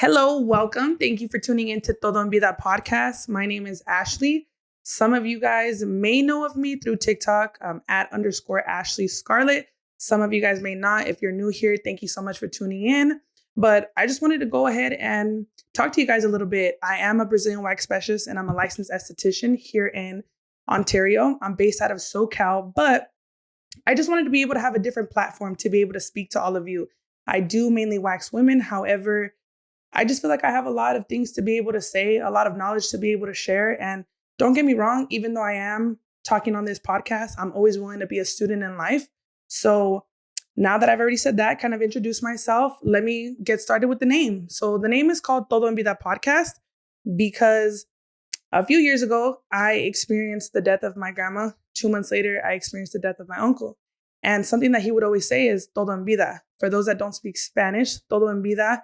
Hello, welcome. Thank you for tuning in to Todo en Vida podcast. My name is Ashley. Some of you guys may know of me through TikTok at _ Ashley Scarlett. Some of you guys may not. If you're new here, thank you so much for tuning in. But I just wanted to go ahead and talk to you guys a little bit. I am a Brazilian wax specialist and I'm a licensed esthetician here in Ontario. I'm based out of SoCal, but I just wanted to be able to have a different platform to be able to speak to all of you. I do mainly wax women. However, I just feel like I have a lot of things to be able to say, a lot of knowledge to be able to share. And don't get me wrong, even though I am talking on this podcast, I'm always willing to be a student in life. So now that I've already said that, kind of introduced myself, let me get started with the name. So the name is called Todo en Vida Podcast because a few years ago, I experienced the death of my grandma. 2 months later, I experienced the death of my uncle. And something that he would always say is todo en vida. For those that don't speak Spanish, todo en vida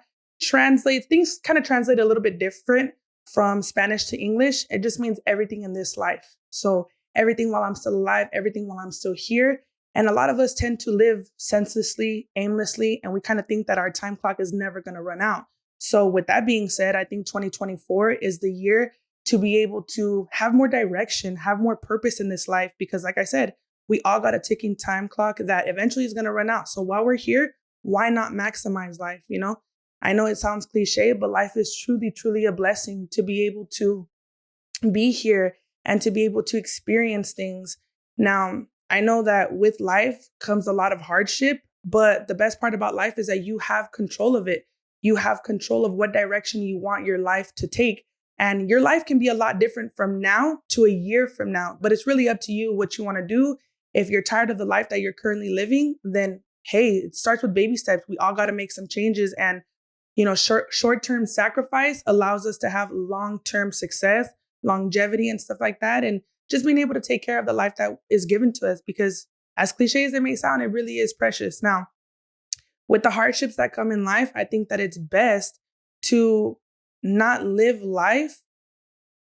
things kind of translate a little bit different from Spanish to English. It just means everything in this life. So everything while I'm still alive, everything while I'm still here. And a lot of us tend to live senselessly, aimlessly, and we kind of think that our time clock is never going to run out. So with that being said, I think 2024 is the year to be able to have more direction, have more purpose in this life. Because like I said, we all got a ticking time clock that eventually is going to run out. So while we're here, why not maximize life? I know it sounds cliche, but life is truly, truly a blessing to be able to be here and to be able to experience things. Now, I know that with life comes a lot of hardship, but the best part about life is that you have control of it. You have control of what direction you want your life to take. And your life can be a lot different from now to a year from now, but it's really up to you what you want to do. If you're tired of the life that you're currently living, then hey, it starts with baby steps. We all got to make some changes. And short-term sacrifice allows us to have long-term success, longevity and stuff like that. And just being able to take care of the life that is given to us, because as cliche as it may sound, it really is precious. Now, with the hardships that come in life, I think that it's best to not live life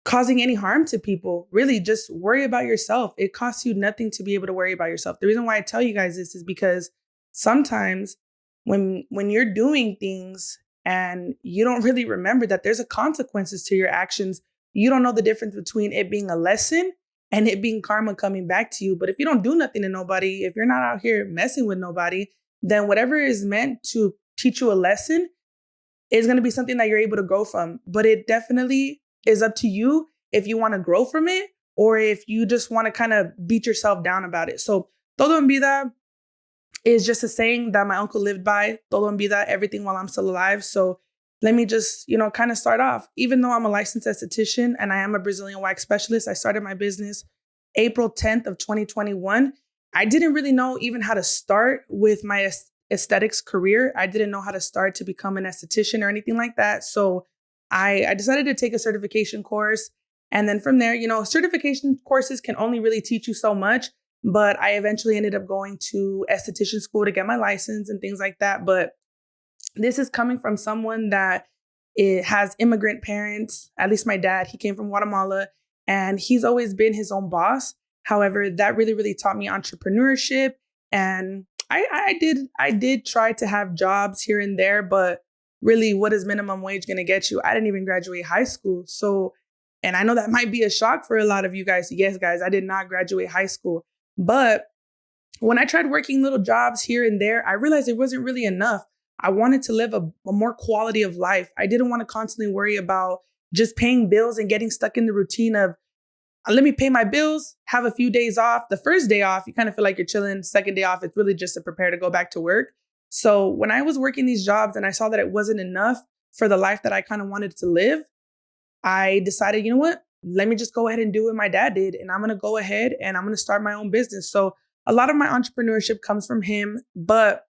causing any harm to people. Really just worry about yourself. It costs you nothing to be able to worry about yourself. The reason why I tell you guys this is because sometimes when you're doing things and you don't really remember that there's a consequences to your actions, you don't know the difference between it being a lesson and it being karma coming back to you. But if you don't do nothing to nobody, if you're not out here messing with nobody, then whatever is meant to teach you a lesson is going to be something that you're able to grow from. But it definitely is up to you if you want to grow from it or if you just want to kind of beat yourself down about it. So todo en vida is just a saying that my uncle lived by. Todo en vida, everything while I'm still alive. So let me just, kind of start off. Even though I'm a licensed esthetician and I am a Brazilian wax specialist, I started my business April 10th of 2021. I didn't really know even how to start with my aesthetics career. I didn't know how to start to become an esthetician or anything like that. So I decided to take a certification course. And then from there, certification courses can only really teach you so much. But I eventually ended up going to esthetician school to get my license and things like that. But this is coming from someone that has immigrant parents. At least my dad, he came from Guatemala and he's always been his own boss. However, that really, really taught me entrepreneurship. And I did try to have jobs here and there, but really, what is minimum wage going to get you? I didn't even graduate high school. So, and I know that might be a shock for a lot of you guys. Yes, guys, I did not graduate high school. But when I tried working little jobs here and there, I realized it wasn't really enough. I wanted to live a more quality of life. I didn't want to constantly worry about just paying bills and getting stuck in the routine of, let me pay my bills, have a few days off. The first day off, you kind of feel like you're chilling. Second day off, it's really just to prepare to go back to work. So when I was working these jobs and I saw that it wasn't enough for the life that I kind of wanted to live, I decided, you know what? Let me just go ahead and do what my dad did. And I'm going to go ahead and I'm going to start my own business. So a lot of my entrepreneurship comes from him, but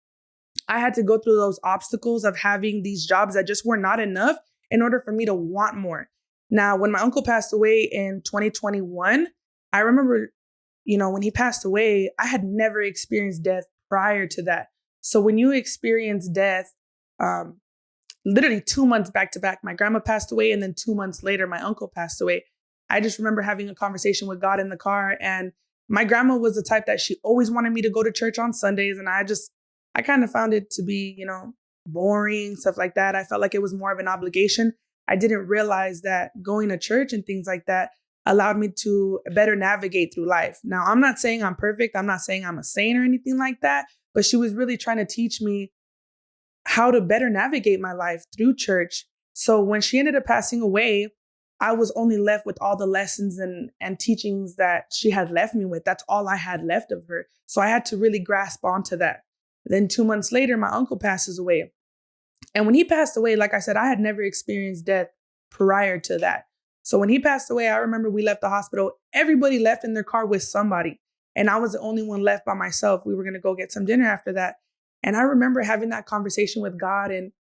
I had to go through those obstacles of having these jobs that just were not enough in order for me to want more. Now, when my uncle passed away in 2021, I remember, when he passed away, I had never experienced death prior to that. So when you experience death, literally 2 months back to back, my grandma passed away. And then 2 months later, my uncle passed away. I just remember having a conversation with God in the car. And my grandma was the type that she always wanted me to go to church on Sundays. And I kind of found it to be, boring, stuff like that. I felt like it was more of an obligation. I didn't realize that going to church and things like that allowed me to better navigate through life. Now, I'm not saying I'm perfect. I'm not saying I'm a saint or anything like that, but she was really trying to teach me how to better navigate my life through church. So when she ended up passing away, I was only left with all the lessons and teachings that she had left me with. That's all I had left of her. So I had to really grasp onto that. Then 2 months later, my uncle passes away. And when he passed away, like I said, I had never experienced death prior to that. So when he passed away, I remember we left the hospital. Everybody left in their car with somebody. And I was the only one left by myself. We were going to go get some dinner after that. And I remember having that conversation with God. And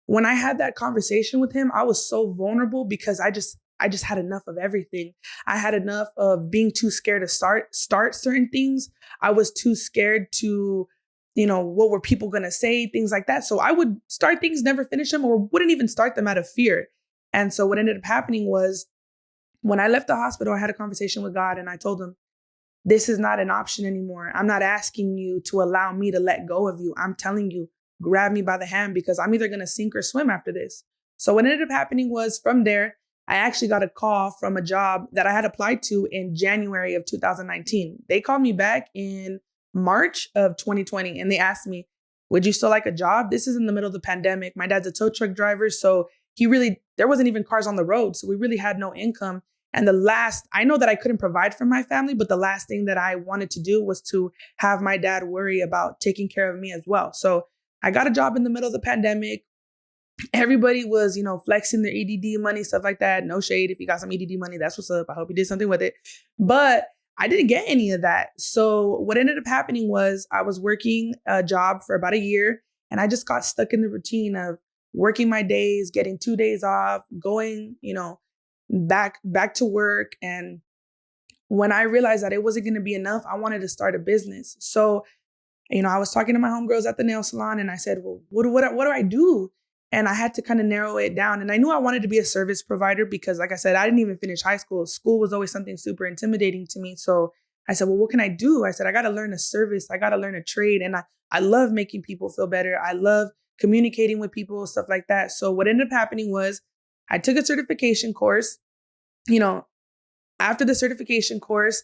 when I had that conversation with him, I was so vulnerable because I just had enough of everything. I had enough of being too scared to start certain things. I was too scared to, what were people going to say, things like that. So I would start things, never finish them, or wouldn't even start them out of fear. And so what ended up happening was when I left the hospital, I had a conversation with God and I told him, this is not an option anymore. I'm not asking you to allow me to let go of you. I'm telling you, grab me by the hand because I'm either going to sink or swim after this. So what ended up happening was from there, I actually got a call from a job that I had applied to in January of 2019. They called me back in March of 2020 and they asked me, would you still like a job? This is in the middle of the pandemic. My dad's a tow truck driver. So there wasn't even cars on the road. So we really had no income. And I know that I couldn't provide for my family, but the last thing that I wanted to do was to have my dad worry about taking care of me as well. So I got a job in the middle of the pandemic. Everybody was, flexing their EDD money, stuff like that. No shade. If you got some EDD money, that's what's up. I hope you did something with it. But I didn't get any of that. So what ended up happening was I was working a job for about a year and I just got stuck in the routine of working my days, getting 2 days off, going, back to work. And when I realized that it wasn't going to be enough, I wanted to start a business. So, I was talking to my homegirls at the nail salon and I said, well, what do I do? And I had to kind of narrow it down. And I knew I wanted to be a service provider because, like I said, I didn't even finish high school. School was always something super intimidating to me. So I said, well, what can I do? I said, I got to learn a service. I got to learn a trade. And I love making people feel better. I love communicating with people, stuff like that. So what ended up happening was I took a certification course. After the certification course,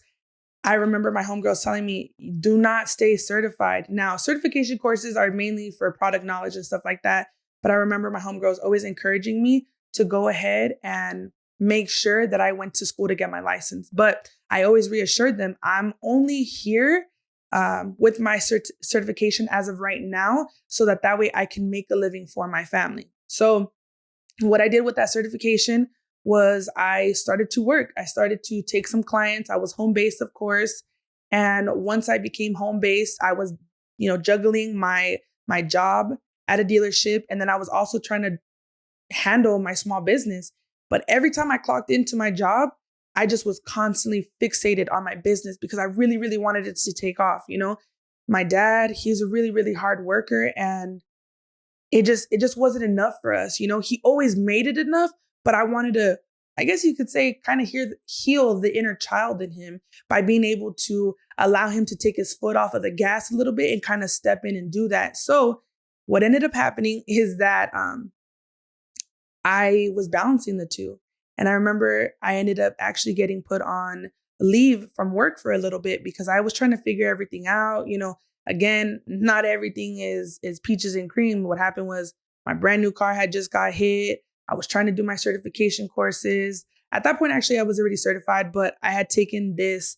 I remember my homegirls telling me, do not stay certified. Now, certification courses are mainly for product knowledge and stuff like that. But I remember my homegirls always encouraging me to go ahead and make sure that I went to school to get my license. But I always reassured them, I'm only here with my certification as of right now, so that way I can make a living for my family. So what I did with that certification was I started to work. I started to take some clients. I was home-based, of course. And once I became home-based, I was, juggling my job at a dealership. And then I was also trying to handle my small business. But every time I clocked into my job, I just was constantly fixated on my business because I really, really wanted it to take off. My dad, he's a really, really hard worker and it just wasn't enough for us. He always made it enough, but I wanted to, I guess you could say, kind of heal the inner child in him by being able to allow him to take his foot off of the gas a little bit and kind of step in and do that. So what ended up happening is that I was balancing the two. And I remember I ended up actually getting put on leave from work for a little bit because I was trying to figure everything out. Again, not everything is peaches and cream. What happened was my brand new car had just got hit. I was trying to do my certification courses. At that point, actually, I was already certified, but I had taken this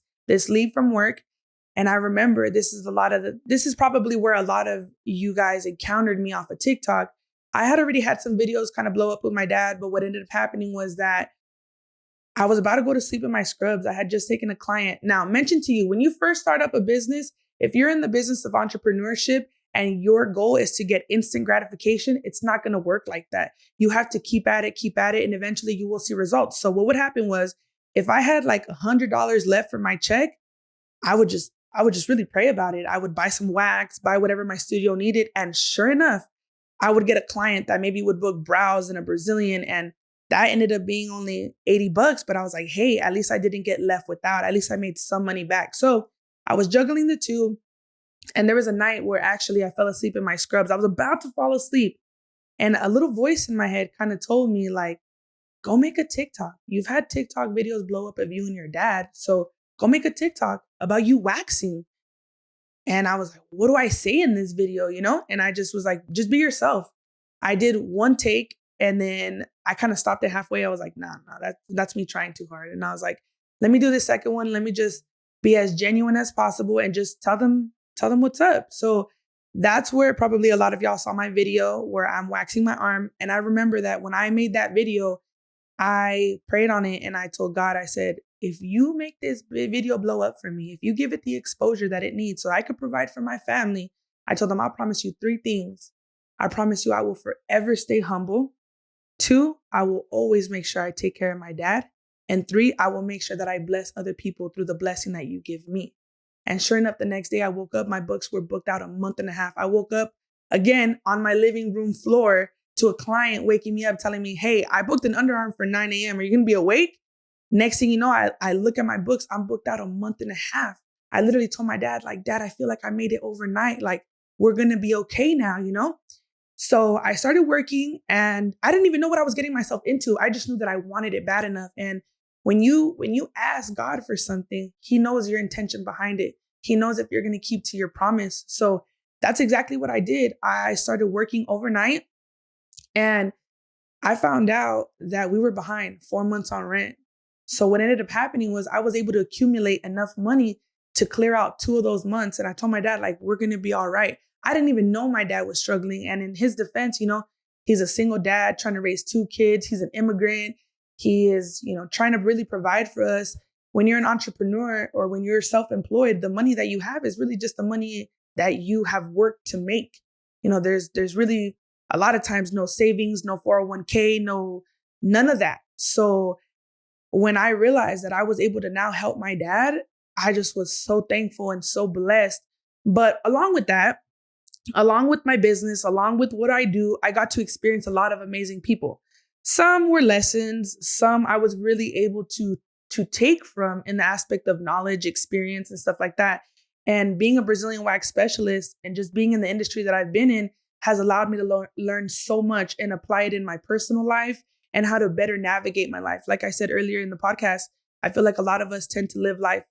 leave from work. And I remember this is probably where a lot of you guys encountered me off of TikTok. I had already had some videos kind of blow up with my dad, but what ended up happening was that I was about to go to sleep in my scrubs. I had just taken a client. Now, mention to you, when you first start up a business, if you're in the business of entrepreneurship and your goal is to get instant gratification, it's not going to work like that. You have to keep at it, and eventually you will see results. So what would happen was if I had like $100 left for my check, I would just really pray about it. I would buy some wax, buy whatever my studio needed. And sure enough, I would get a client that maybe would book brows and a Brazilian. And that ended up being only $80. But I was like, hey, at least I didn't get left without. At least I made some money back. So I was juggling the two. And there was a night where actually I fell asleep in my scrubs. I was about to fall asleep. And a little voice in my head kind of told me, like, go make a TikTok. You've had TikTok videos blow up of you and your dad. So go make a TikTok about you waxing. And I was like, what do I say in this video? And I just was like, just be yourself. I did one take and then I kind of stopped it halfway. I was like, nah, that's me trying too hard. And I was like, let me do the second one. Let me just be as genuine as possible and just tell them what's up. So that's where probably a lot of y'all saw my video where I'm waxing my arm. And I remember that when I made that video, I prayed on it and I told God, I said, if you make this video blow up for me, if you give it the exposure that it needs so I could provide for my family, I told them, I'll promise you 3 things. I promise you I will forever stay humble. 2, I will always make sure I take care of my dad. And 3, I will make sure that I bless other people through the blessing that you give me. And sure enough, the next day I woke up, my books were booked out a month and a half. I woke up again on my living room floor to a client waking me up telling me, hey, I booked an underarm for 9 a.m. Are you going to be awake? Next thing you know, I look at my books. I'm booked out a month and a half. I literally told my dad, like, Dad, I feel like I made it overnight. Like, we're going to be okay now. So I started working and I didn't even know what I was getting myself into. I just knew that I wanted it bad enough. And when you ask God for something, he knows your intention behind it. He knows if you're going to keep to your promise. So that's exactly what I did. I started working overnight and I found out that we were behind 4 months on rent. So what ended up happening was I was able to accumulate enough money to clear out 2 of those months. And I told my dad, like, we're going to be all right. I didn't even know my dad was struggling. And in his defense, he's a single dad trying to raise 2 kids. He's an immigrant. He is, trying to really provide for us. When you're an entrepreneur or when you're self-employed, the money that you have is really just the money that you have worked to make. There's really a lot of times no savings, no 401k, none of that. So when I realized that I was able to now help my dad, I just was so thankful and so blessed. But along with that, along with my business, along with what I do, I got to experience a lot of amazing people. Some were lessons, some I was really able to take from in the aspect of knowledge, experience, and stuff like that. And being a Brazilian wax specialist and just being in the industry that I've been in has allowed me to learn so much and apply it in my personal life and how to better navigate my life. Like I said earlier in the podcast, I feel like a lot of us tend to live life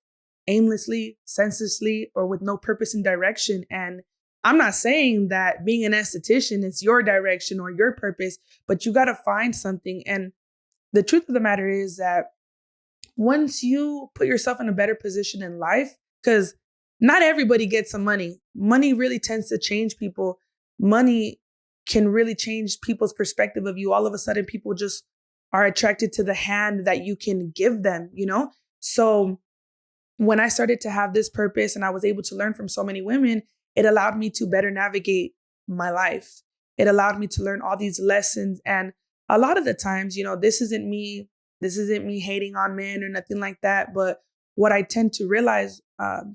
aimlessly, senselessly, or with no purpose and direction. And I'm not saying that being an esthetician is your direction or your purpose, but you got to find something. And the truth of the matter is that once you put yourself in a better position in life, because not everybody gets some money. Money really tends to change people. Money can really change people's perspective of you. All of a sudden, people just are attracted to the hand that you can give them, So when I started to have this purpose and I was able to learn from so many women, it allowed me to better navigate my life. It allowed me to learn all these lessons. And a lot of the times, this isn't me hating on men or nothing like that. But what I tend to realize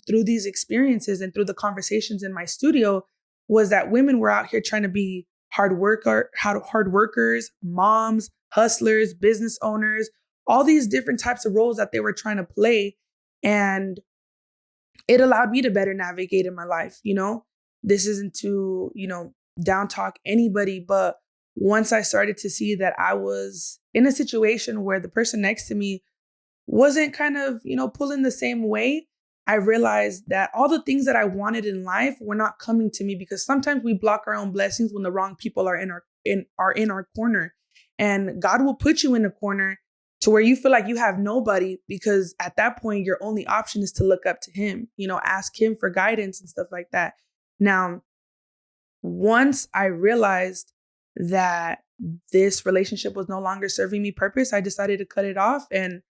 through these experiences and through the conversations in my studio was that women were out here trying to be hard workers, moms, hustlers, business owners, all these different types of roles that they were trying to play. And it allowed me to better navigate in my life. This isn't to, down talk anybody, but once I started to see that I was in a situation where the person next to me wasn't kind of, pulling the same way, I realized that all the things that I wanted in life were not coming to me because sometimes we block our own blessings when the wrong people are in our corner. And God will put you in a corner to where you feel like you have nobody because at that point, your only option is to look up to him, ask him for guidance and stuff like that. Now, once I realized that this relationship was no longer serving me purpose, I decided to cut it off. And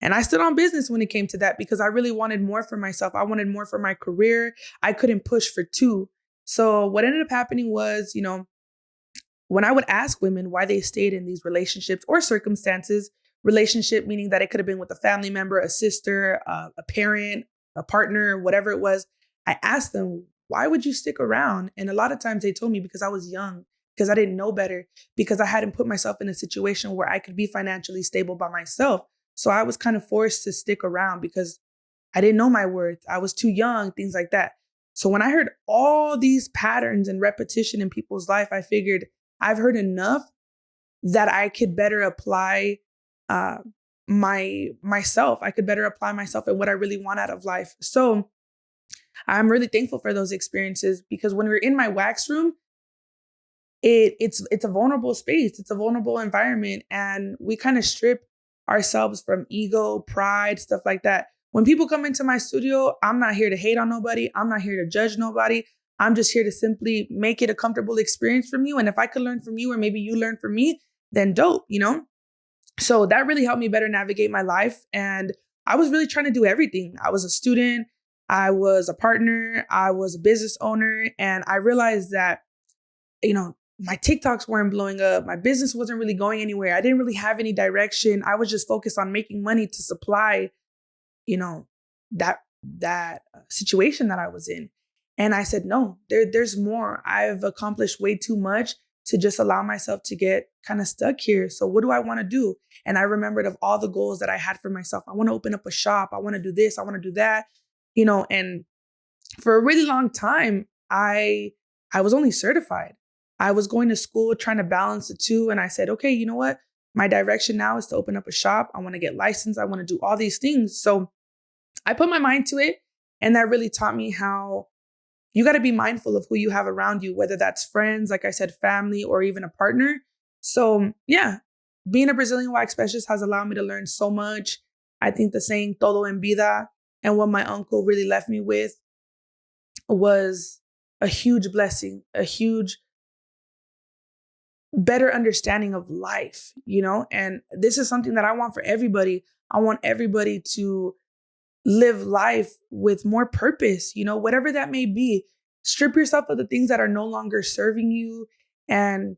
I stood on business when it came to that because I really wanted more for myself. I wanted more for my career. I couldn't push for 2. So what ended up happening was, when I would ask women why they stayed in these relationships or circumstances, relationship meaning that it could have been with a family member, a sister, a parent, a partner, whatever it was, I asked them, why would you stick around? And a lot of times they told me because I was young, because I didn't know better, because I hadn't put myself in a situation where I could be financially stable by myself. So I was kind of forced to stick around because I didn't know my worth. I was too young, things like that. So when I heard all these patterns and repetition in people's life, I figured I've heard enough that I could better apply uh, myself. I could better apply myself and what I really want out of life. So I'm really thankful for those experiences, because when we're in my wax room, it's a vulnerable space. It's a vulnerable environment, and we kind of strip ourselves from ego, pride, stuff like that. When people come into my studio, I'm not here to hate on nobody. I'm not here to judge nobody. I'm just here to simply make it a comfortable experience from you. And if I could learn from you, or maybe you learn from me, then dope, you know? So that really helped me better navigate my life. And I was really trying to do everything. I was a student, I was a partner, I was a business owner. And I realized that, my TikToks weren't blowing up. My business wasn't really going anywhere. I didn't really have any direction. I was just focused on making money to supply, you know, that situation that I was in. And I said, no, there's more. I've accomplished way too much to just allow myself to get kind of stuck here. So what do I want to do? And I remembered of all the goals that I had for myself. I want to open up a shop. I want to do this. I want to do that, and for a really long time, I was only certified. I was going to school trying to balance the two. And I said, okay, you know what? My direction now is to open up a shop. I want to get licensed. I want to do all these things. So I put my mind to it. And that really taught me how you got to be mindful of who you have around you, whether that's friends, like I said, family, or even a partner. So yeah, being a Brazilian wax specialist has allowed me to learn so much. I think the saying todo en vida and what my uncle really left me with was a huge blessing, a huge better understanding of life, and this is something that I want for everybody. I want everybody to live life with more purpose, whatever that may be. Strip yourself of the things that are no longer serving you and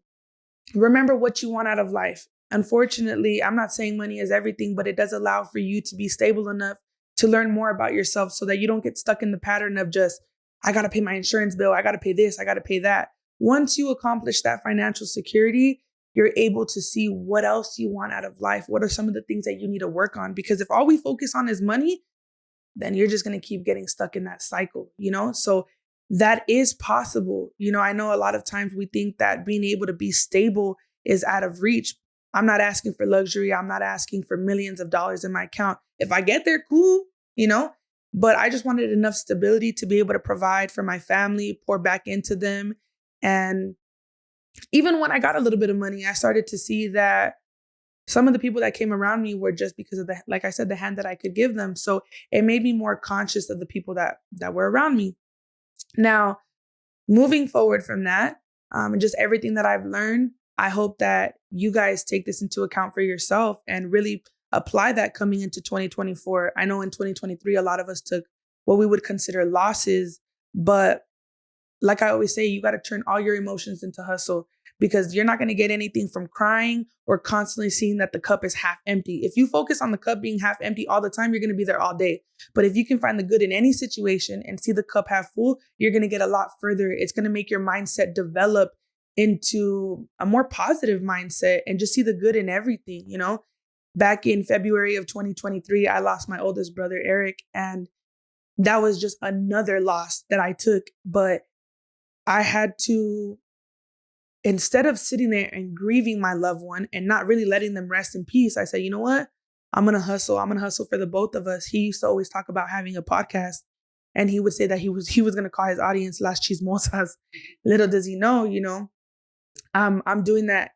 remember what you want out of life. Unfortunately, I'm not saying money is everything, but it does allow for you to be stable enough to learn more about yourself so that you don't get stuck in the pattern of just, I got to pay my insurance bill. I got to pay this. I got to pay that. Once you accomplish that financial security, you're able to see what else you want out of life. What are some of the things that you need to work on? Because if all we focus on is money, then you're just going to keep getting stuck in that cycle, So that is possible. I know a lot of times we think that being able to be stable is out of reach. I'm not asking for luxury. I'm not asking for millions of dollars in my account. If I get there, cool, but I just wanted enough stability to be able to provide for my family, pour back into them. And even when I got a little bit of money, I started to see that some of the people that came around me were just because of like I said, the hand that I could give them. So it made me more conscious of the people that were around me. Now, moving forward from that, and just everything that I've learned, I hope that you guys take this into account for yourself and really apply that coming into 2024. I know in 2023, a lot of us took what we would consider losses, but like I always say, you got to turn all your emotions into hustle, because you're not going to get anything from crying or constantly seeing that the cup is half empty. If you focus on the cup being half empty all the time, you're going to be there all day. But if you can find the good in any situation and see the cup half full, you're going to get a lot further. It's going to make your mindset develop into a more positive mindset and just see the good in everything. Back in February of 2023, I lost my oldest brother, Eric, and that was just another loss that I took. But I had to, instead of sitting there and grieving my loved one and not really letting them rest in peace, I said, you know what? I'm going to hustle. I'm going to hustle for the both of us. He used to always talk about having a podcast, and he would say that he was going to call his audience Las Chismosas. Little does he know, I'm doing that,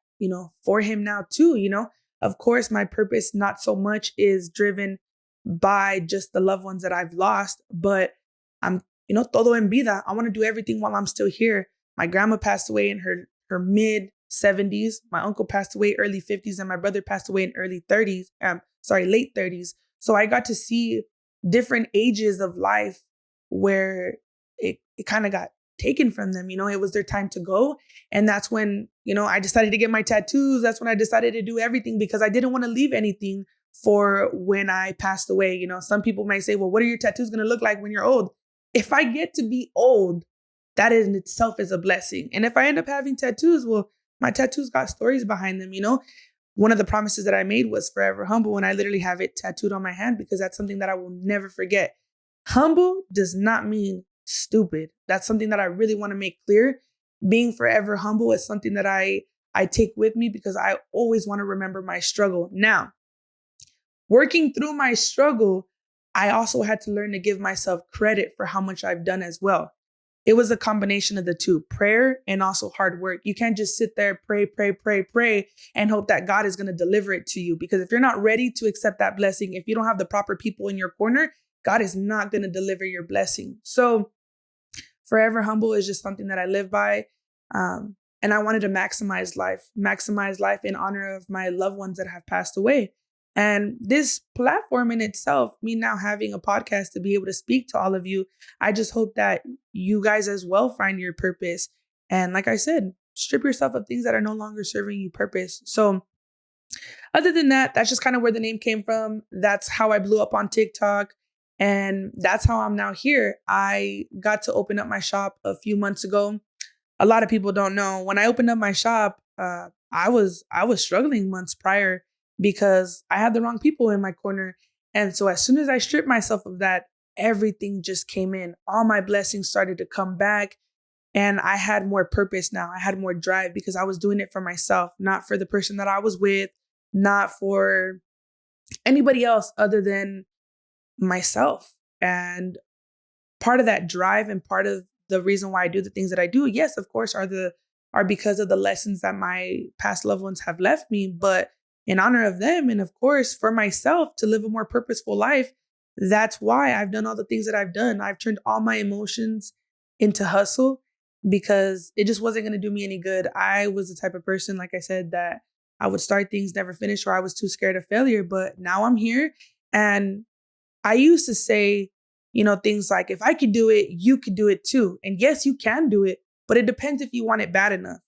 for him now too, Of course, my purpose not so much is driven by just the loved ones that I've lost, but I'm, todo en vida. I want to do everything while I'm still here. My grandma passed away in her mid 70s. My uncle passed away early 50s, and my brother passed away in late 30s. So I got to see different ages of life where it kind of got taken from them. It was their time to go. And that's when, I decided to get my tattoos. That's when I decided to do everything, because I didn't want to leave anything for when I passed away. Some people might say, well, what are your tattoos going to look like when you're old? If I get to be old, that in itself is a blessing. And if I end up having tattoos, well, my tattoos got stories behind them. One of the promises that I made was forever humble, and I literally have it tattooed on my hand because that's something that I will never forget. Humble does not mean stupid. That's something that I really want to make clear. Being forever humble is something that I I take with me because I always want to remember my struggle. Now, working through my struggle, I also had to learn to give myself credit for how much I've done as well. It was a combination of the two, prayer and also hard work. You can't just sit there, pray, and hope that God is going to deliver it to you. Because if you're not ready to accept that blessing, if you don't have the proper people in your corner, God is not going to deliver your blessing. So forever humble is just something that I live by. And I wanted to maximize life in honor of my loved ones that have passed away. And this platform in itself, me now having a podcast to be able to speak to all of you, I just hope that you guys as well find your purpose. And like I said, strip yourself of things that are no longer serving you purpose. So other than that, that's just kind of where the name came from. That's how I blew up on TikTok. And that's how I'm now here. I got to open up my shop a few months ago. A lot of people don't know. When I opened up my shop, I was struggling months prior because I had the wrong people in my corner. And so as soon as I stripped myself of that, everything just came in. All my blessings started to come back. And I had more purpose now. I had more drive because I was doing it for myself, not for the person that I was with, not for anybody else other than myself. And part of that drive and part of the reason why I do the things that I do, yes, of course, are because of the lessons that my past loved ones have left me. But in honor of them, and of course, for myself to live a more purposeful life, that's why I've done all the things that I've done. I've turned all my emotions into hustle because it just wasn't going to do me any good. I was the type of person, like I said, that I would start things, never finish, or I was too scared of failure. But now I'm here. And I used to say, things like, if I could do it, you could do it too. And yes, you can do it, but it depends if you want it bad enough.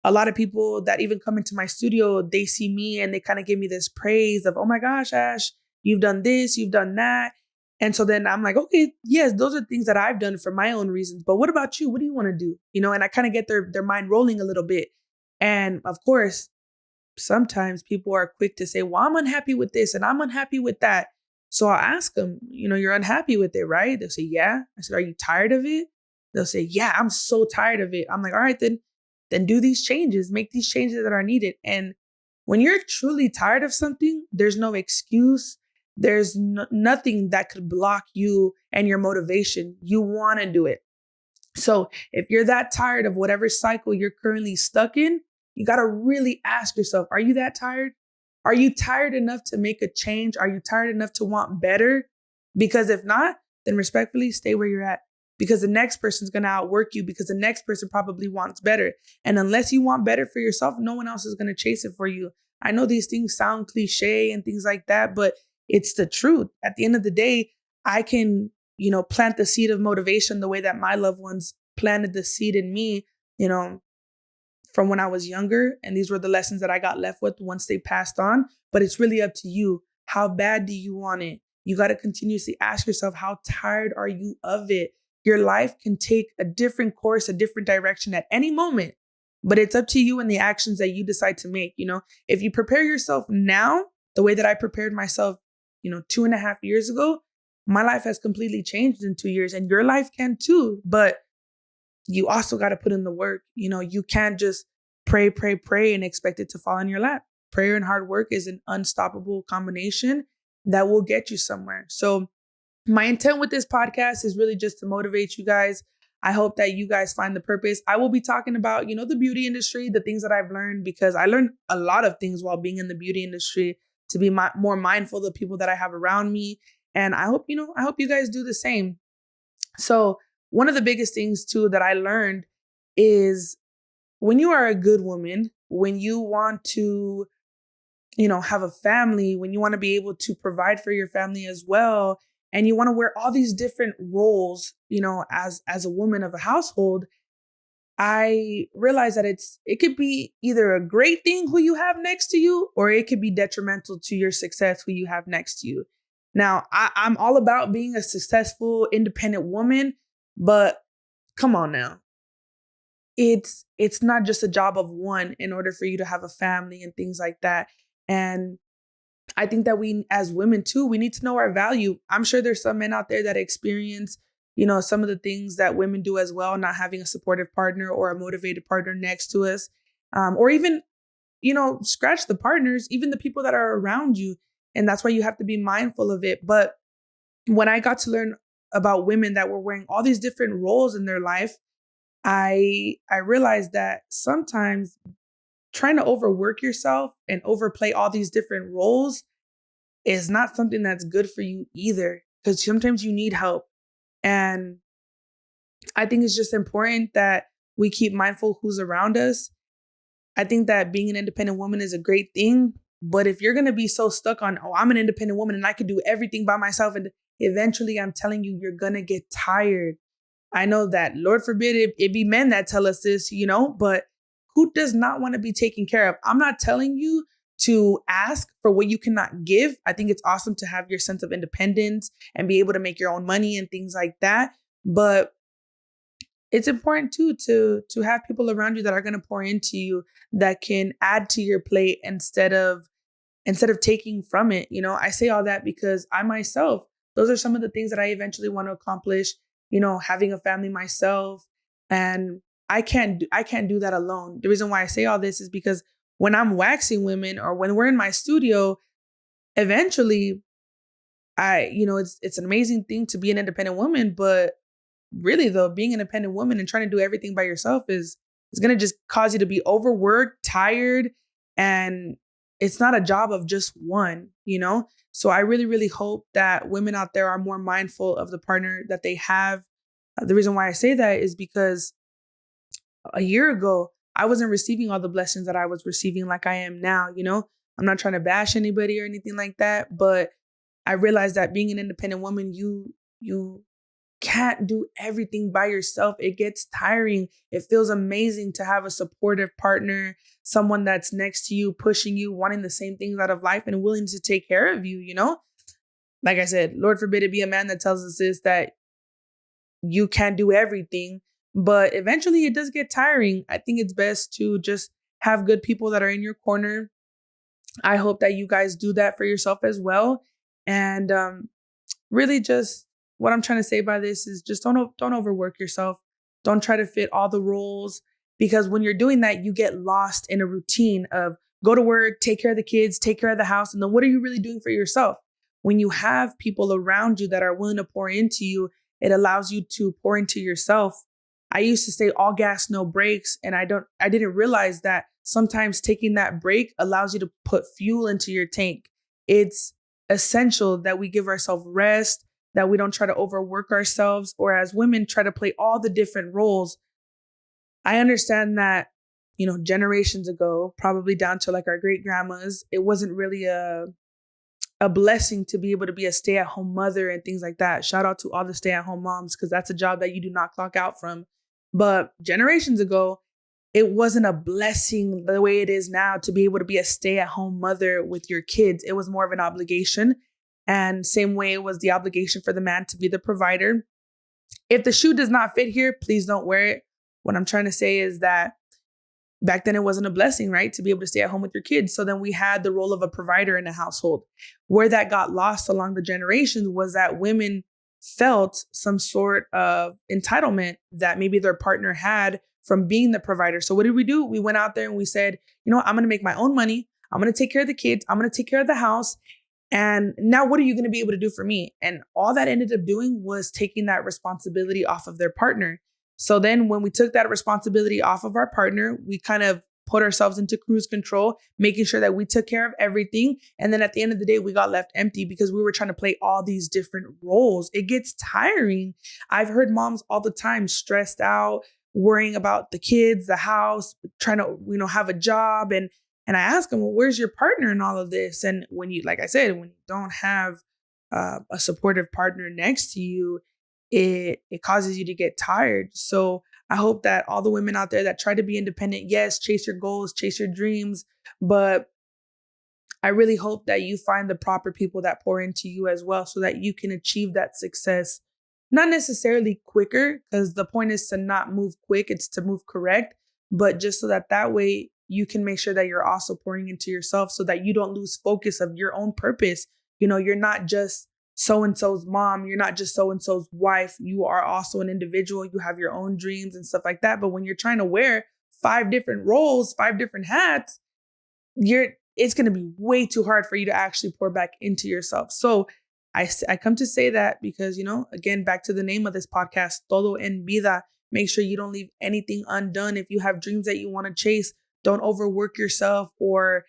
A lot of people that even come into my studio, they see me and they kind of give me this praise of, oh my gosh, Ash, you've done this, you've done that. And so then I'm like, okay, yes, those are things that I've done for my own reasons. But what about you? What do you want to do? And I kind of get their mind rolling a little bit. And of course, sometimes people are quick to say, well, I'm unhappy with this and I'm unhappy with that. So I'll ask them, you're unhappy with it, right? They'll say, yeah. I said, are you tired of it? They'll say, yeah, I'm so tired of it. I'm like, all right, then do these changes, make these changes that are needed. And when you're truly tired of something, there's no excuse. There's nothing that could block you and your motivation. You want to do it. So if you're that tired of whatever cycle you're currently stuck in, you got to really ask yourself, are you that tired? Are you tired enough to make a change? Are you tired enough to want better? Because if not, then respectfully stay where you're at. Because the next person's going to outwork you because the next person probably wants better. And unless you want better for yourself, no one else is going to chase it for you. I know these things sound cliche and things like that, but it's the truth. At the end of the day, I can, plant the seed of motivation the way that my loved ones planted the seed in me, from when I was younger. And these were the lessons that I got left with once they passed on. But it's really up to you. How bad do you want it? You got to continuously ask yourself, how tired are you of it? Your life can take a different course, a different direction at any moment, but it's up to you and the actions that you decide to make. If you prepare yourself now, the way that I prepared myself, 2.5 years ago, my life has completely changed in 2 years and your life can too. But you also got to put in the work. You can't just pray and expect it to fall in your lap. Prayer and hard work is an unstoppable combination that will get you somewhere. So my intent with this podcast is really just to motivate you guys. I hope that you guys find the purpose. I will be talking about, the beauty industry, the things that I've learned, because I learned a lot of things while being in the beauty industry to be more mindful of the people that I have around me. And I hope you guys do the same. So one of the biggest things too that I learned is when you are a good woman, when you want to, have a family, when you want to be able to provide for your family as well, and you want to wear all these different roles, as a woman of a household, I realized that it could be either a great thing who you have next to you, or it could be detrimental to your success who you have next to you. Now, I'm all about being a successful, independent woman, but come on now. It's not just a job of one in order for you to have a family and things like that. And I think that we, as women too, we need to know our value. I'm sure there's some men out there that experience, some of the things that women do as well, not having a supportive partner or a motivated partner next to us. or even, scratch the partners, even the people that are around you. And that's why you have to be mindful of it. But when I got to learn about women that were wearing all these different roles in their life, I realized that sometimes trying to overwork yourself and overplay all these different roles is not something that's good for you either, because sometimes you need help. And I think it's just important that we keep mindful who's around us. I think that being an independent woman is a great thing. But if you're going to be so stuck on, oh, I'm an independent woman and I can do everything by myself, and eventually I'm telling you, you're going to get tired. I know that, Lord forbid, it be men that tell us this, but who does not want to be taken care of? I'm not telling you to ask for what you cannot give. I think it's awesome to have your sense of independence and be able to make your own money and things like that. But it's important too to have people around you that are going to pour into you, that can add to your plate instead of taking from it. I say all that because I myself, those are some of the things that I eventually want to accomplish, having a family myself. And I can't do that alone. The reason why I say all this is because when I'm waxing women or when we're in my studio, eventually it's an amazing thing to be an independent woman. But really though, being an independent woman and trying to do everything by yourself is going to just cause you to be overworked, tired, and it's not a job of just one. So I really, really hope that women out there are more mindful of the partner that they have. The reason why I say that is because a year ago, I wasn't receiving all the blessings that I was receiving like I am now. I'm not trying to bash anybody or anything like that, but I realized that being an independent woman, you can't do everything by yourself. It gets tiring. It feels amazing to have a supportive partner, someone that's next to you, pushing you, wanting the same things out of life and willing to take care of you, Like I said, Lord forbid it be a man that tells us this, that you can't do everything, but eventually it does get tiring. I think it's best to just have good people that are in your corner. I hope that you guys do that for yourself as well. And really just what I'm trying to say by this is just don't overwork yourself. Don't try to fit all the roles, because when you're doing that, you get lost in a routine of go to work, take care of the kids, take care of the house. And then what are you really doing for yourself? When you have people around you that are willing to pour into you, it allows you to pour into yourself. I used to say all gas, no brakes. And I didn't realize that sometimes taking that break allows you to put fuel into your tank. It's essential that we give ourselves rest, that we don't try to overwork ourselves, or as women try to play all the different roles. I understand that, generations ago, probably down to like our great grandmas, it wasn't really a blessing to be able to be a stay-at-home mother and things like that. Shout out to all the stay-at-home moms, because that's a job that you do not clock out from. But generations ago, it wasn't a blessing the way it is now to be able to be a stay-at-home mother with your kids. It was more of an obligation. And same way it was the obligation for the man to be the provider. If the shoe does not fit here, please don't wear it. What I'm trying to say is that back then it wasn't a blessing, right? To be able to stay at home with your kids. So then we had the role of a provider in the household. Where that got lost along the generations was that women felt some sort of entitlement that maybe their partner had from being the provider. So what did we do? We went out there and we said, I'm going to make my own money. I'm going to take care of the kids. I'm going to take care of the house. And now what are you going to be able to do for me? And all that ended up doing was taking that responsibility off of their partner. So then when we took that responsibility off of our partner, we kind of put ourselves into cruise control, making sure that we took care of everything. And then at the end of the day, we got left empty because we were trying to play all these different roles. It gets tiring. I've heard moms all the time stressed out, worrying about the kids, the house, trying to, have a job. And I ask them, well, where's your partner in all of this? And when you, like I said, when you don't have a supportive partner next to you, it causes you to get tired. So I hope that all the women out there that try to be independent, yes, chase your goals, chase your dreams, but I really hope that you find the proper people that pour into you as well, so that you can achieve that success. Not necessarily quicker, because the point is to not move quick, it's to move correct, but just so that way you can make sure that you're also pouring into yourself, so that you don't lose focus of your own purpose. You're not just so-and-so's mom. You're not just so-and-so's wife. You are also an individual. You have your own dreams and stuff like that. But when you're trying to wear 5 different roles, 5 different hats, it's going to be way too hard for you to actually pour back into yourself. So I come to say that because, again, back to the name of this podcast, Todo en Vida. Make sure you don't leave anything undone. If you have dreams that you want to chase, don't overwork yourself or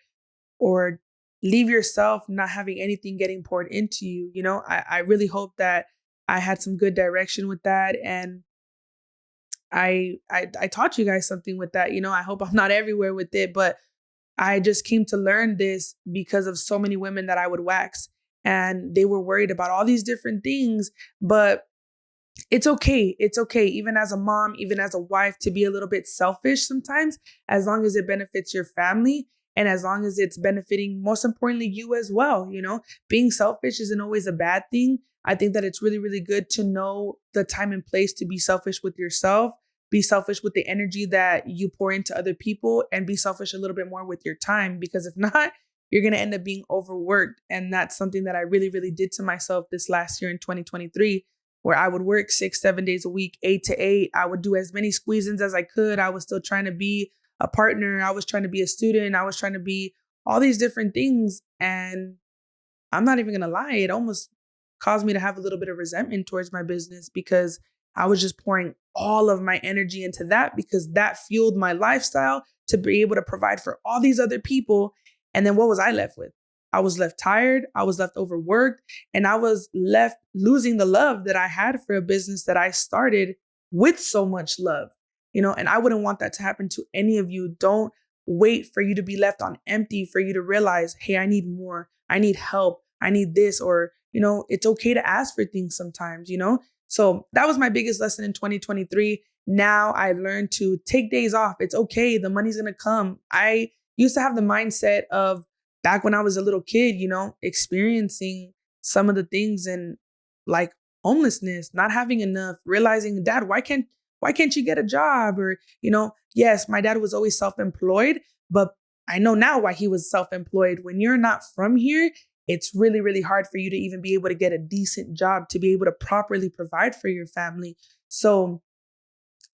leave yourself not having anything getting poured into you. I really hope that I had some good direction with that. And I taught you guys something with that. I hope I'm not everywhere with it, but I just came to learn this because of so many women that I would wax, and they were worried about all these different things. But it's okay. It's okay, even as a mom, even as a wife, to be a little bit selfish sometimes, as long as it benefits your family and as long as it's benefiting, most importantly, you as well. Being selfish isn't always a bad thing. I think that it's really, really good to know the time and place to be selfish with yourself, be selfish with the energy that you pour into other people, and be selfish a little bit more with your time, because if not, you're going to end up being overworked. And that's something that I really, really did to myself this last year in 2023, where I would work 6-7 days a week, 8 to 8. I would do as many squeeze-ins as I could. I was still trying to be a partner. I was trying to be a student. I was trying to be all these different things. And I'm not even going to lie, it almost caused me to have a little bit of resentment towards my business, because I was just pouring all of my energy into that, because that fueled my lifestyle to be able to provide for all these other people. And then what was I left with? I was left tired. I was left overworked, and I was left losing the love that I had for a business that I started with so much love, and I wouldn't want that to happen to any of you. Don't wait for you to be left on empty, for you to realize, hey, I need more. I need help. I need this, or, it's okay to ask for things sometimes, So that was my biggest lesson in 2023. Now I learned to take days off. It's okay. The money's going to come. I used to have the mindset of back when I was a little kid, experiencing some of the things in like homelessness, not having enough, realizing, Dad, why can't you get a job? Or, yes, my dad was always self-employed, but I know now why he was self-employed. When you're not from here, it's really, really hard for you to even be able to get a decent job, to be able to properly provide for your family. So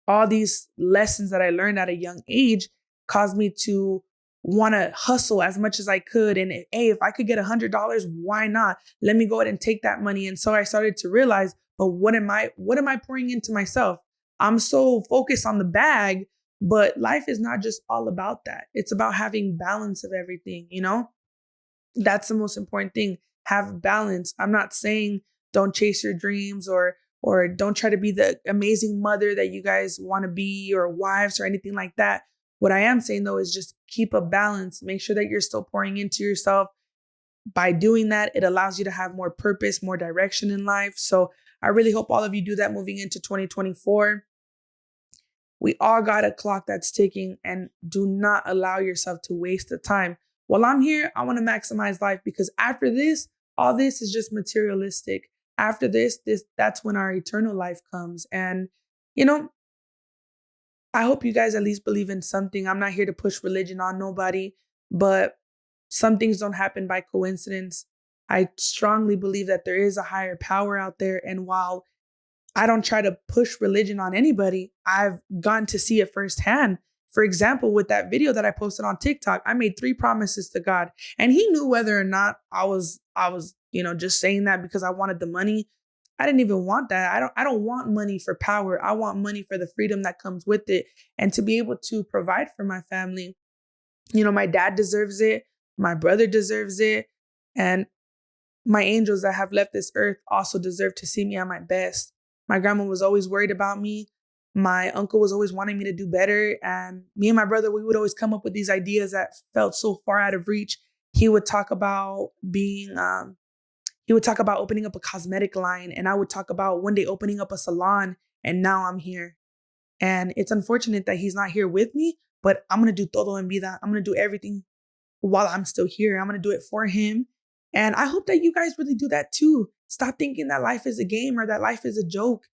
all these lessons that I learned at a young age caused me to want to hustle as much as I could. And hey, if I could get $100, why not? Let me go ahead and take that money. And so I started to realize, but what am I pouring into myself? I'm so focused on the bag, but life is not just all about that. It's about having balance of everything, That's the most important thing. Have balance. I'm not saying don't chase your dreams or don't try to be the amazing mother that you guys want to be, or wives, or anything like that. What I am saying, though, is just keep a balance. Make sure that you're still pouring into yourself. By doing that, it allows you to have more purpose, more direction in life. So I really hope all of you do that moving into 2024. We all got a clock that's ticking, and do not allow yourself to waste the time. While I'm here, I want to maximize life, because after this, all this is just materialistic. After that's when our eternal life comes. And, I hope you guys at least believe in something. I'm not here to push religion on nobody, but some things don't happen by coincidence. I strongly believe that there is a higher power out there. And while I don't try to push religion on anybody, I've gotten to see it firsthand. For example, with that video that I posted on TikTok, I made 3 promises to God, and he knew whether or not I was, just saying that because I wanted the money. I didn't even want that. I don't want money for power. I want money for the freedom that comes with it, and to be able to provide for my family. My dad deserves it. My brother deserves it. And my angels that have left this earth also deserve to see me at my best. My grandma was always worried about me. My uncle was always wanting me to do better. And me and my brother, we would always come up with these ideas that felt so far out of reach. He would talk about opening up a cosmetic line. And I would talk about one day opening up a salon. And now I'm here. And it's unfortunate that he's not here with me, but I'm going to do todo en vida. I'm going to do everything while I'm still here. I'm going to do it for him. And I hope that you guys really do that too. Stop thinking that life is a game or that life is a joke.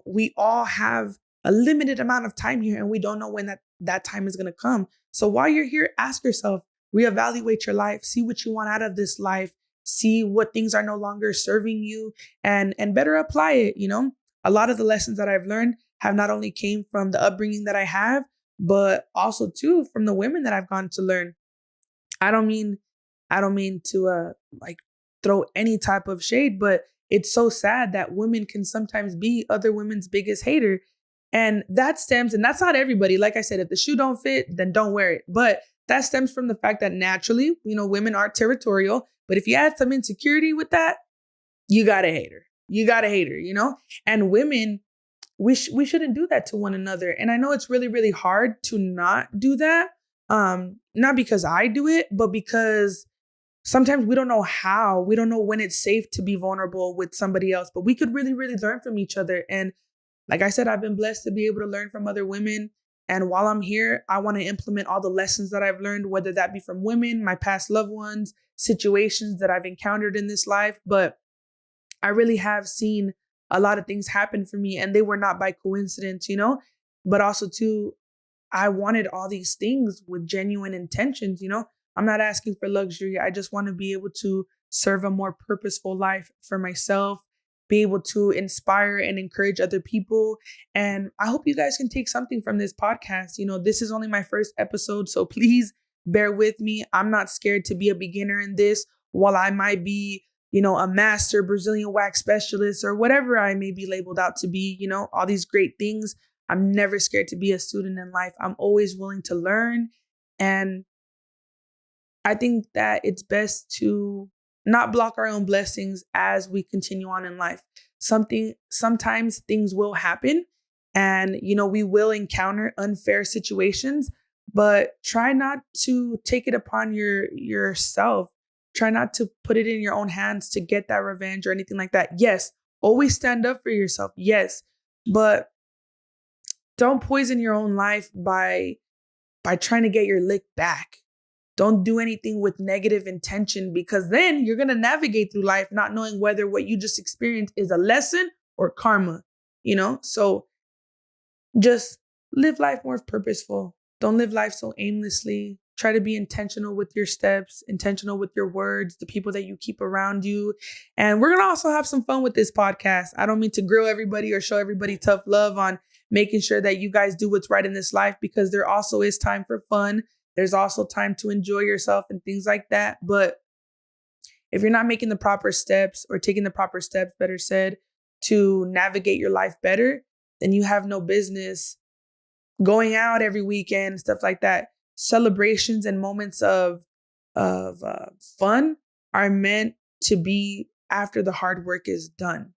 We all have a limited amount of time here, and we don't know when that time is going to come. So while you're here, ask yourself, reevaluate your life, see what you want out of this life, see what things are no longer serving you, and better apply it. A lot of the lessons that I've learned have not only came from the upbringing that I have, but also too from the women that I've gone to learn. I don't mean I don't mean to like throw any type of shade, but it's so sad that women can sometimes be other women's biggest hater. And that stems, and that's not everybody. Like I said, if the shoe don't fit, then don't wear it. But that stems from the fact that naturally, women are territorial. But if you add some insecurity with that, you got a hater. You got a hater. And women, we shouldn't do that to one another. And I know it's really, really hard to not do that. Not because I do it, but because sometimes we don't know how. We don't know when it's safe to be vulnerable with somebody else. But we could really, really learn from each other. And like I said, I've been blessed to be able to learn from other women. And while I'm here, I want to implement all the lessons that I've learned, whether that be from women, my past loved ones, situations that I've encountered in this life. But I really have seen a lot of things happen for me, and they were not by coincidence. But also too, I wanted all these things with genuine intentions. I'm not asking for luxury. I just want to be able to serve a more purposeful life for myself, be able to inspire and encourage other people. And I hope you guys can take something from this podcast. This is only my first episode, so please bear with me. I'm not scared to be a beginner in this. While I might be, a master Brazilian wax specialist or whatever I may be labeled out to be, all these great things, I'm never scared to be a student in life. I'm always willing to learn. And I think that it's best to not block our own blessings as we continue on in life. Sometimes things will happen and, we will encounter unfair situations, but try not to take it upon yourself. Try not to put it in your own hands to get that revenge or anything like that. Yes, always stand up for yourself. Yes, but don't poison your own life by trying to get your lick back. Don't do anything with negative intention, because then you're going to navigate through life not knowing whether what you just experienced is a lesson or karma. So just live life more purposeful. Don't live life so aimlessly. Try to be intentional with your steps, intentional with your words, the people that you keep around you. And we're going to also have some fun with this podcast. I don't mean to grill everybody or show everybody tough love on making sure that you guys do what's right in this life, because there also is time for fun. There's also time to enjoy yourself and things like that. But if you're not making the proper steps, or taking the proper steps, better said, to navigate your life better, then you have no business going out every weekend and stuff like that. Celebrations and moments of fun are meant to be after the hard work is done.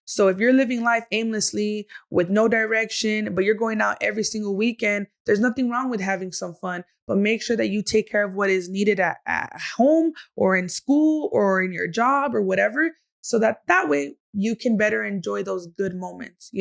So if you're living life aimlessly with no direction, but you're going out every single weekend, there's nothing wrong with having some fun, but make sure that you take care of what is needed at home or in school or in your job or whatever, so that way you can better enjoy those good moments,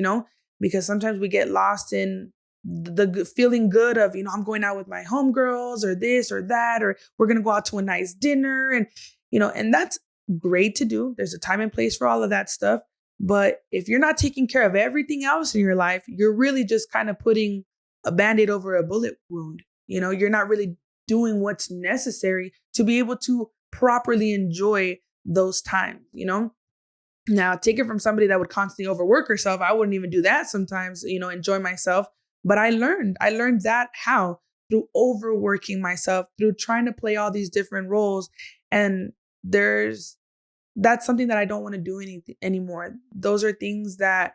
because sometimes we get lost in the feeling good of, I'm going out with my homegirls or this or that, or we're going to go out to a nice dinner. And that's great to do. There's a time and place for all of that stuff. But if you're not taking care of everything else in your life, you're really just kind of putting a Band-Aid over a bullet wound. You're not really doing what's necessary to be able to properly enjoy those times. Now, take it from somebody that would constantly overwork herself. I wouldn't even do that sometimes, enjoy myself. But I learned that how? Through overworking myself, through trying to play all these different roles. And that's something that I don't want to do anymore. Those are things that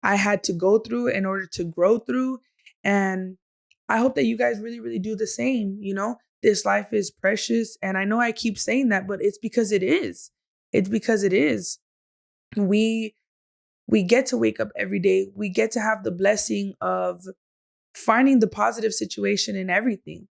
I had to go through in order to grow through. And I hope that you guys really, really do the same. This life is precious. And I know I keep saying that, but it's because it is. It's because it is. We get to wake up every day. We get to have the blessing of finding the positive situation in everything.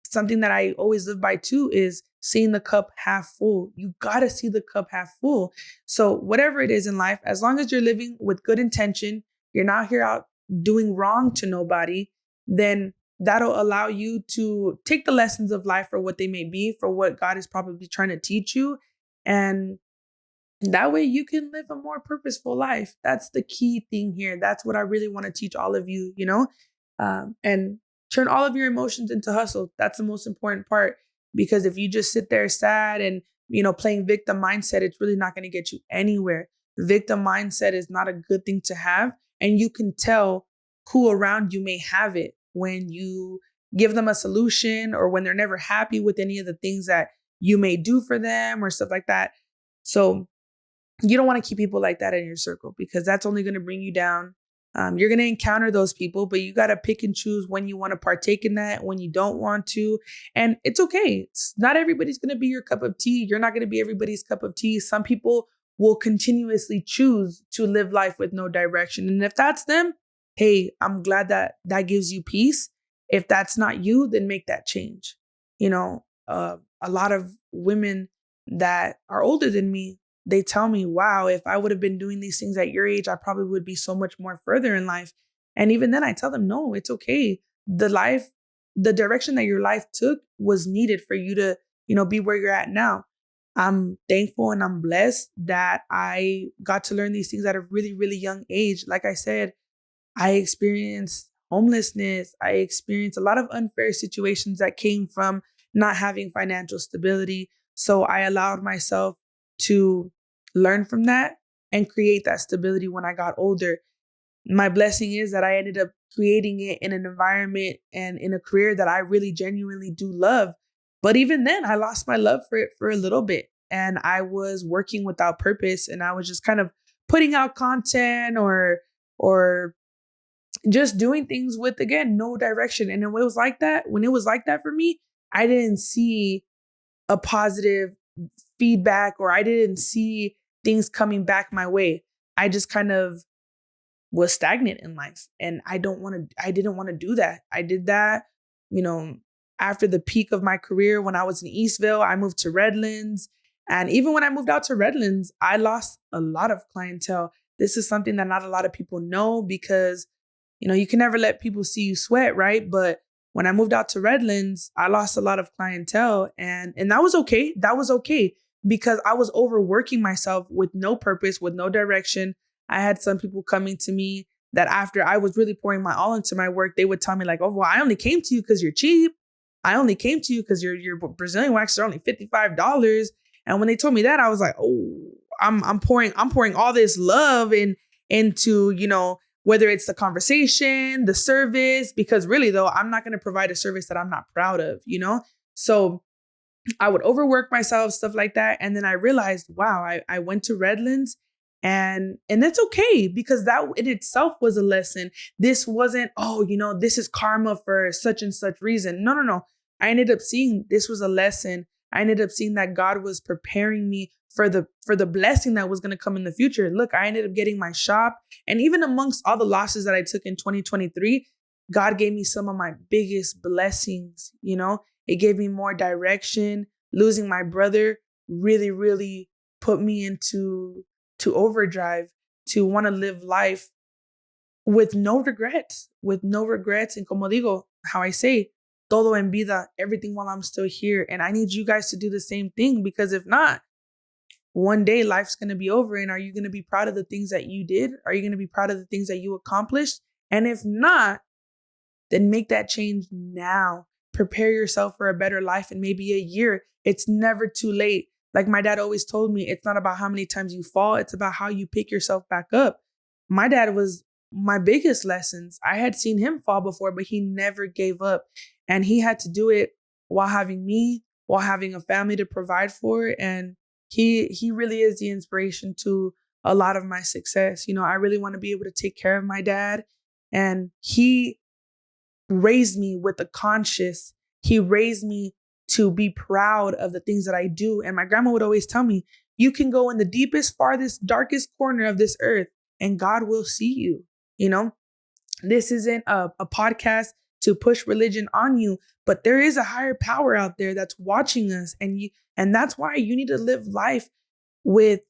Something that I always live by too is seeing the cup half full. You got to see the cup half full. So whatever it is in life, as long as you're living with good intention, you're not here out doing wrong to nobody, then that'll allow you to take the lessons of life for what they may be, for what God is probably trying to teach you. And that way you can live a more purposeful life. That's the key thing here. That's what I really want to teach all of you, and turn all of your emotions into hustle. That's the most important part, because if you just sit there sad and, playing victim mindset, it's really not going to get you anywhere. Victim mindset is not a good thing to have. And you can tell who around you may have it. when you give them a solution or when they're never happy with any of the things that you may do for them or stuff like that. So you don't want to keep people like that in your circle because that's only going to bring you down. You're going to encounter those people, but you got to pick and choose when you want to partake in that, when you don't want to. And it's okay. Not everybody's going to be your cup of tea. You're not going to be everybody's cup of tea. Some people will continuously choose to live life with no direction. And if that's them, hey, I'm glad that that gives you peace. If that's not you, then make that change. A lot of women that are older than me, they tell me, wow, if I would have been doing these things at your age, I probably would be so much more further in life. And even then I tell them, no, it's okay. The direction that your life took was needed for you to, be where you're at now. I'm thankful and I'm blessed that I got to learn these things at a really, really young age. Like I said, I experienced homelessness. I experienced a lot of unfair situations that came from not having financial stability. So I allowed myself to learn from that and create that stability when I got older. My blessing is that I ended up creating it in an environment and in a career that I really genuinely do love. But even then, I lost my love for it for a little bit. And I was working without purpose and I was just kind of putting out content or just doing things with, again, no direction. And when it was like that for me, I didn't see a positive feedback or I didn't see things coming back my way. I just kind of was stagnant in life and I didn't want to do that. I did that, after the peak of my career when I was in Eastville, I moved to Redlands. And even when I moved out to Redlands, I lost a lot of clientele. This is something that not a lot of people know because, you can never let people see you sweat, right? But when I moved out to Redlands, I lost a lot of clientele and that was okay. That was okay because I was overworking myself with no purpose, with no direction. I had some people coming to me that after I was really pouring my all into my work, they would tell me like, oh, well, I only came to you because you're cheap. I only came to you because your Brazilian waxes are only $55. And when they told me that, I was like, oh, I'm pouring all this love into, whether it's the conversation, the service, because really though, I'm not going to provide a service that I'm not proud of, So I would overwork myself, stuff like that. And then I realized, wow, I went to Redlands and that's okay because that in itself was a lesson. This wasn't, this is karma for such and such reason. No. I ended up seeing this was a lesson. I ended up seeing that God was preparing me for the blessing that was going to come in the future. Look, I ended up getting my shop. And even amongst all the losses that I took in 2023, God gave me some of my biggest blessings. It gave me more direction. Losing my brother really, really put me into overdrive to want to live life with no regrets. And como digo, how I say, todo en vida, everything while I'm still here. And I need you guys to do the same thing because if not, one day life's going to be over. And are you going to be proud of the things that you did? Are you going to be proud of the things that you accomplished? And if not, then make that change now. Prepare yourself for a better life in maybe a year. It's never too late. Like my dad always told me, it's not about how many times you fall. It's about how you pick yourself back up. My dad was my biggest lessons. I had seen him fall before, but he never gave up. And he had to do it while having me, while having a family to provide for. And he really is the inspiration to a lot of my success. I really want to be able to take care of my dad. And he raised me with a conscience. He raised me to be proud of the things that I do. And my grandma would always tell me, you can go in the deepest, farthest, darkest corner of this earth and God will see you. This isn't a podcast to push religion on you, but there is a higher power out there that's watching us. And that's why you need to live life with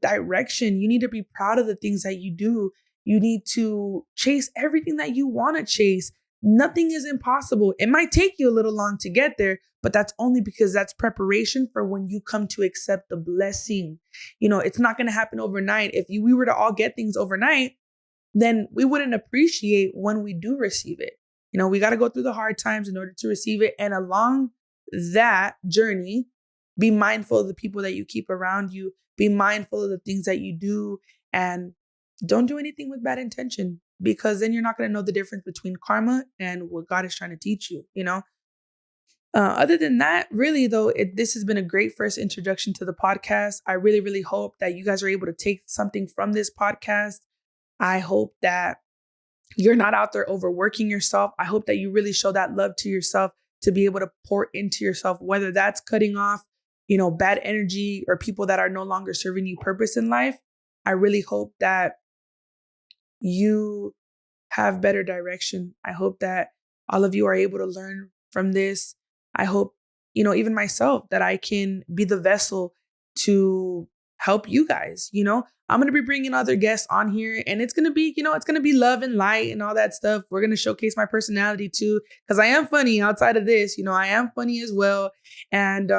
direction. You need to be proud of the things that you do. You need to chase everything that you want to chase. Nothing is impossible. It might take you a little long to get there, but that's only because that's preparation for when you come to accept the blessing. It's not going to happen overnight. If we were to all get things overnight, then we wouldn't appreciate when we do receive it. We got to go through the hard times in order to receive it. And along that journey, be mindful of the people that you keep around you. Be mindful of the things that you do and don't do anything with bad intention. because then you're not going to know the difference between karma and what God is trying to teach you, you know? Other than that, really though, this has been a great first introduction to the podcast. I really, really hope that you guys are able to take something from this podcast. I hope that you're not out there overworking yourself. I hope that you really show that love to yourself to be able to pour into yourself, whether that's cutting off, bad energy or people that are no longer serving you purpose in life. I really hope that you have better direction. I hope that all of you are able to learn from this. I hope, even myself, that I can be the vessel to help you guys. I'm going to be bringing other guests on here, and it's going to be, it's going to be love and light and all that stuff. We're going to showcase my personality too, because I am funny outside of this. I am funny as well. And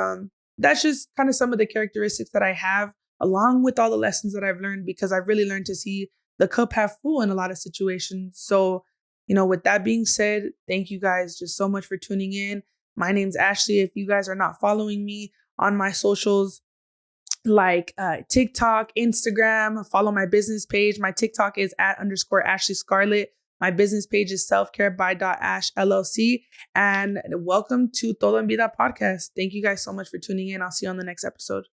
that's just kind of some of the characteristics that I have, along with all the lessons that I've learned, because I've really learned to see the cup half full in a lot of situations. So, with that being said, thank you guys just so much for tuning in. My name's Ashley. If you guys are not following me on my socials, like TikTok, Instagram, follow my business page. My TikTok is @_Ashley Scarlett. My business page is selfcareby.ash LLC. And welcome to Todo en Vida podcast. Thank you guys so much for tuning in. I'll see you on the next episode.